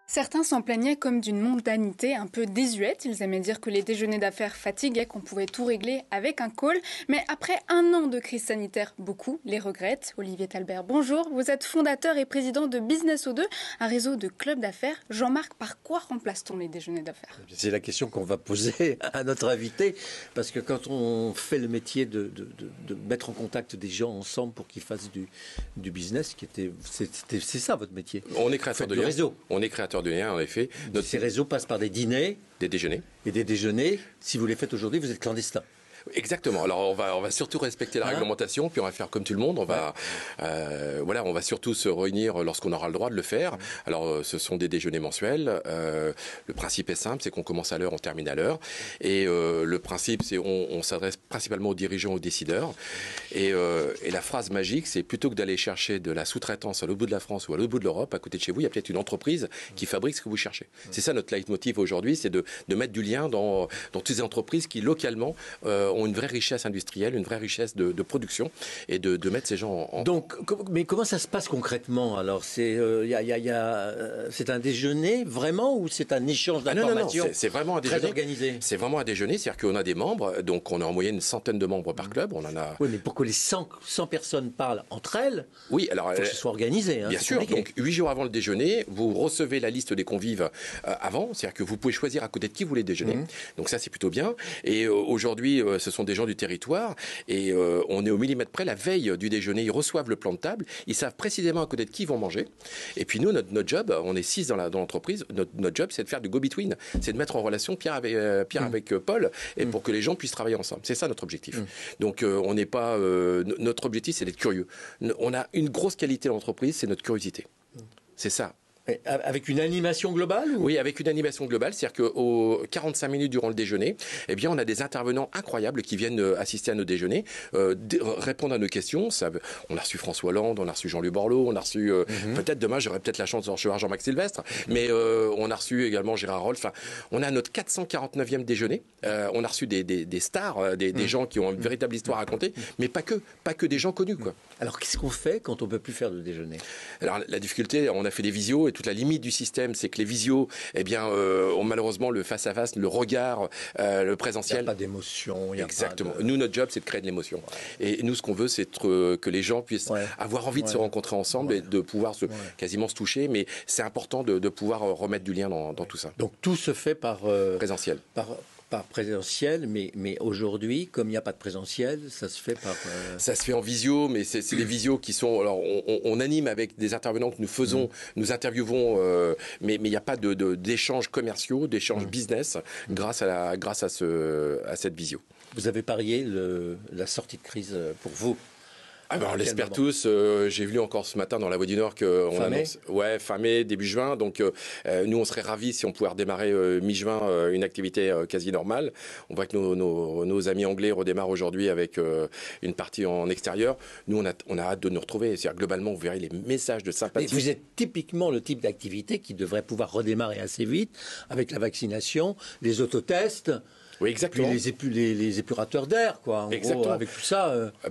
Certains s'en plaignaient comme d'une mondanité un peu désuète. Ils aimaient dire que les déjeuners d'affaires fatiguaient, qu'on pouvait tout régler avec un call. Mais après un an de crise sanitaire, beaucoup les regrettent. Olivier Talbert, bonjour. Vous êtes fondateur et président de Business O2, un réseau de clubs d'affaires. Jean-Marc, par quoi remplace-t-on les déjeuners d'affaires? C'est la question qu'on va poser à notre invité. Parce que quand on fait le métier de mettre en contact des gens ensemble pour qu'ils fassent du business, c'est ça votre métier. On est créateur de liens. Réseau. On est créateur de liens, en effet. Ces réseaux passent par des dîners. Des déjeuners. Et des déjeuners. Si vous les faites aujourd'hui, vous êtes clandestin. Exactement. Alors on va surtout respecter la réglementation, puis on va faire comme tout le monde. On va surtout se réunir lorsqu'on aura le droit de le faire. Alors ce sont des déjeuners mensuels. Le principe est simple, c'est qu'on commence à l'heure, on termine à l'heure. Et le principe, c'est on s'adresse principalement aux dirigeants, aux décideurs. Et la phrase magique, c'est plutôt que d'aller chercher de la sous-traitance à l'autre bout de la France ou à l'autre bout de l'Europe, à côté de chez vous, il y a peut-être une entreprise qui fabrique ce que vous cherchez. C'est ça notre leitmotiv aujourd'hui, c'est de mettre du lien dans toutes ces entreprises qui localement ont une vraie richesse industrielle, une vraie richesse de production, et de mettre ces gens en... Donc, mais comment ça se passe concrètement? Alors, c'est un déjeuner vraiment, ou c'est un échange d'informations? Non, c'est vraiment un déjeuner. Très organisé. C'est vraiment un déjeuner, c'est-à-dire qu'on a des membres, donc on a en moyenne une centaine de membres par club. On en a... Oui, mais pour que les 100 personnes parlent entre elles, oui, alors, il faut que ce soit organisé. Bien sûr, compliqué. donc 8 jours avant le déjeuner, vous recevez la liste des convives avant, c'est-à-dire que vous pouvez choisir à côté de qui vous voulez déjeuner. Donc ça, c'est plutôt bien. Et aujourd'hui, ce sont des gens du territoire, et on est au millimètre près. La veille du déjeuner, ils reçoivent le plan de table, ils savent précisément à côté de qui ils vont manger. Et puis nous, notre job, on est 6 dans l'entreprise, notre job, c'est de faire du go-between, c'est de mettre en relation Pierre avec Paul, et pour que les gens puissent travailler ensemble. C'est ça notre objectif. Donc on n'est pas... notre objectif, c'est d'être curieux. On a une grosse qualité dans l'entreprise, c'est notre curiosité. C'est ça. Avec une animation globale ou... Oui, avec une animation globale, c'est-à-dire qu'aux 45 minutes durant le déjeuner, eh bien, on a des intervenants incroyables qui viennent assister à nos déjeuners, répondre à nos questions. On a reçu François Hollande, on a reçu Jean-Luc Borloo, on a reçu, peut-être demain, j'aurai peut-être la chance de recevoir Jean-Marc Sylvestre, mais on a reçu également Gérard Rolf. Enfin, on a notre 449e déjeuner. On a reçu des stars, des gens qui ont une véritable histoire à raconter, mais pas que des gens connus, quoi. Alors, qu'est-ce qu'on fait quand on ne peut plus faire de déjeuner? Alors, la difficulté, on a fait des visios, et toute la limite du système, c'est que les visios, eh bien, ont malheureusement le face-à-face, le regard, le présentiel. Il n'y a pas d'émotion. Exactement. Nous, notre job, c'est de créer de l'émotion. Et nous, ce qu'on veut, c'est que les gens puissent avoir envie de se rencontrer ensemble et de pouvoir quasiment se toucher. Mais c'est important de pouvoir remettre du lien dans tout ça. Donc, tout se fait par... présentiel. Par présentiel, mais aujourd'hui, comme il n'y a pas de présentiel, ça se fait par... Ça se fait en visio, mais c'est des visios qui sont... Alors, on anime avec des intervenants que nous faisons, nous interviewons, mais il n'y a pas d'échanges commerciaux, d'échanges business grâce à cette visio. Vous avez parié la sortie de crise pour vous? Ah ben on l'espère tous. J'ai vu encore ce matin dans La Voix du Nord qu'on annonce fin mai, début juin. Donc nous on serait ravis si on pouvait redémarrer mi-juin une activité quasi normale. On voit que nos amis anglais redémarrent aujourd'hui avec une partie en extérieur. Nous on a hâte de nous retrouver. C'est-à-dire globalement vous verrez les messages de sympathie. Mais vous êtes typiquement le type d'activité qui devrait pouvoir redémarrer assez vite avec la vaccination, les autotests. Oui, exactement. Puis les épurateurs d'air, quoi. En gros, avec tout ça, on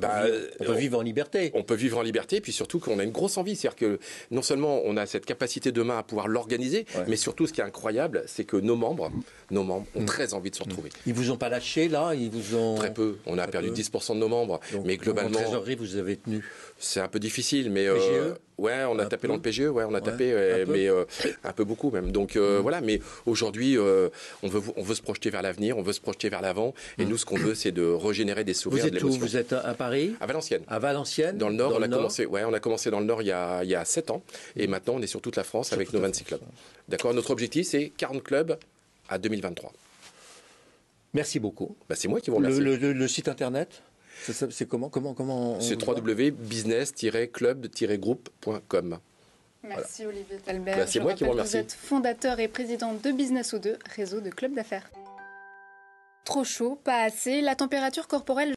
peut vivre en liberté. On peut vivre en liberté, puis surtout qu'on a une grosse envie. C'est-à-dire que non seulement on a cette capacité demain à pouvoir l'organiser, mais surtout ce qui est incroyable, c'est que nos membres ont très envie de se retrouver. Ils vous ont pas lâché, là? Ils vous ont... Très peu. On a perdu 10% de nos membres. Donc, mais globalement... En trésorerie, vous avez tenu? C'est un peu difficile, mais... PGE on a tapé dans le PGE, on a tapé, mais un peu beaucoup même. Donc voilà, mais aujourd'hui, on veut se projeter vers l'avenir, on veut se projeter vers l'avant, et nous, ce qu'on veut, c'est de régénérer des souvenirs, de l'émotion. Vous êtes où? Vous êtes à Paris? À Valenciennes. À Valenciennes? Dans le Nord, on a commencé dans le Nord il y a 7 ans, et maintenant, on est sur toute la France avec nos 26 clubs. D'accord. Notre objectif, c'est 40 clubs à 2023. Merci beaucoup. C'est moi qui vous remercie. Le site internet? C'est comment C'est www.business-club-groupe.com. Merci Olivier Talbert. C'est moi qui vous remercie. Vous êtes fondateur et président de Business O2, réseau de clubs d'affaires. Trop chaud, pas assez, la température corporelle